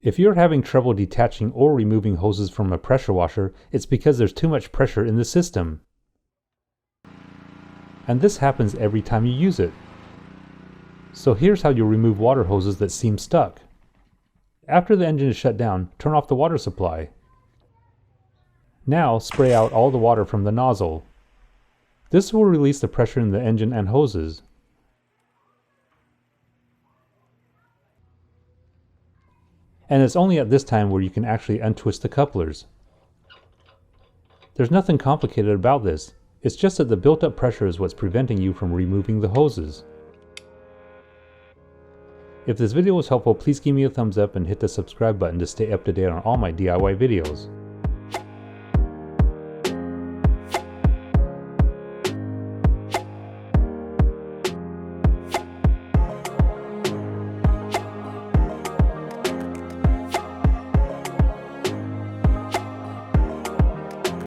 If you're having trouble detaching or removing hoses from a pressure washer, it's because there's too much pressure in the system. And this happens every time you use it. So here's how you'll remove water hoses that seem stuck. After the engine is shut down, turn off the water supply. Now spray out all the water from the nozzle. This will release the pressure in the engine and hoses. And it's only at this time where you can actually untwist the couplers. There's nothing complicated about this. It's just that the built-up pressure is what's preventing you from removing the hoses. If this video was helpful, please give me a thumbs up and hit the subscribe button to stay up to date on all my DIY videos.